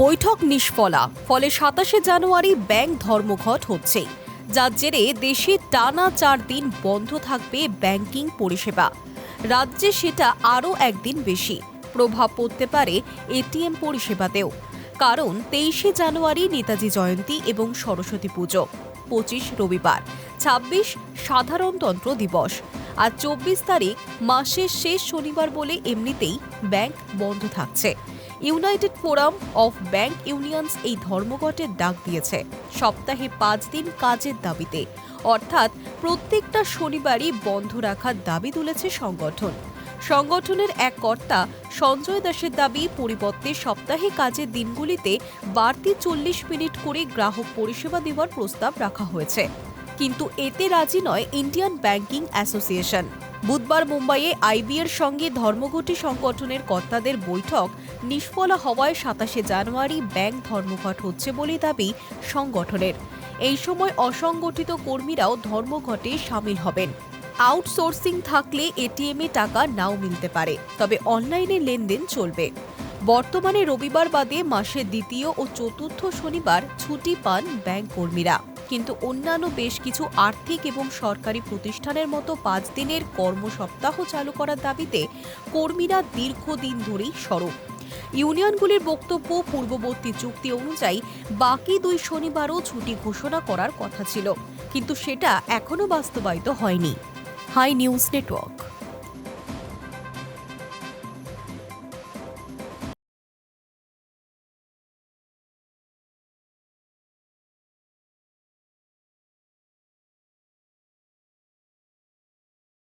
বৈঠক নিষ্ফলা, ফলে ২৭শে জানুয়ারি ব্যাংক ধর্মঘট হচ্ছে, যার জেরে দেশে টানা ৪ দিন বন্ধ থাকবে ব্যাংকিং পরিষেবা। রাজ্যে সেটা আরও একদিন বেশি। প্রভাব পড়তে পারে এটিএম পরিষেবাতেও, কারণ ২৩শে জানুয়ারি নেতাজি জয়ন্তী এবং সরস্বতী পুজো, ২৫ রবিবার, ২৬ সাধারণতন্ত্র দিবস আর ২৪ তারিখ মাসের শেষ শনিবার বলে এমনিতেই ব্যাংক বন্ধ থাকছে। United forum of bank unions এই ধর্মঘটের ডাক দিয়েছে সপ্তাহে ৫ দিন কাজের দাবিতে, অর্থাৎ প্রত্যেকটা শনিবারই বন্ধ রাখার দাবি তুলেছে সংগঠনের এক কর্তা সঞ্জয় দাসের দাবি, পরিবর্তে সপ্তাহে কাজের দিনগুলিতে বাড়তি ৪০ মিনিট করে গ্রাহক পরিষেবা দেওয়ার প্রস্তাব রাখা হয়েছে। কিন্তু এতে রাজি নয় ইন্ডিয়ান ব্যাংকিং অ্যাসোসিয়েশন। বুধবার মুম্বাইয়ে আইবিএর সঙ্গে ধর্মঘটি সংগঠনের কর্তাদের বৈঠক নিষ্ফলা হওয়ায় ২৭শে জানুয়ারি ব্যাংক ধর্মঘট হচ্ছে বলে দাবি সংগঠনের। এই সময় অসংগঠিত কর্মীরাও ধর্মঘটে সামিল হবেন। আউটসোর্সিং থাকলে এটিএমে টাকা নাও মিলতে পারে, তবে অনলাইনে লেনদেন চলবে। বর্তমানে রবিবার বাদে মাসের দ্বিতীয় ও চতুর্থ শনিবার ছুটি পান ব্যাংক কর্মীরা, কিন্তু অন্যান্য বেশ কিছু আর্থিক এবং সরকারি প্রতিষ্ঠানের মতো ৫ দিনের কর্মসপ্তাহ চালু করার দাবিতে কর্মীরা দীর্ঘদিন ধরেই সরব। ইউনিয়নগুলির বক্তব্য, পূর্ববর্তী চুক্তি অনুযায়ী বাকি ২ শনিবারও ছুটি ঘোষণা করার কথা ছিল, কিন্তু সেটা এখনো বাস্তবায়িত হয়নি। High news network.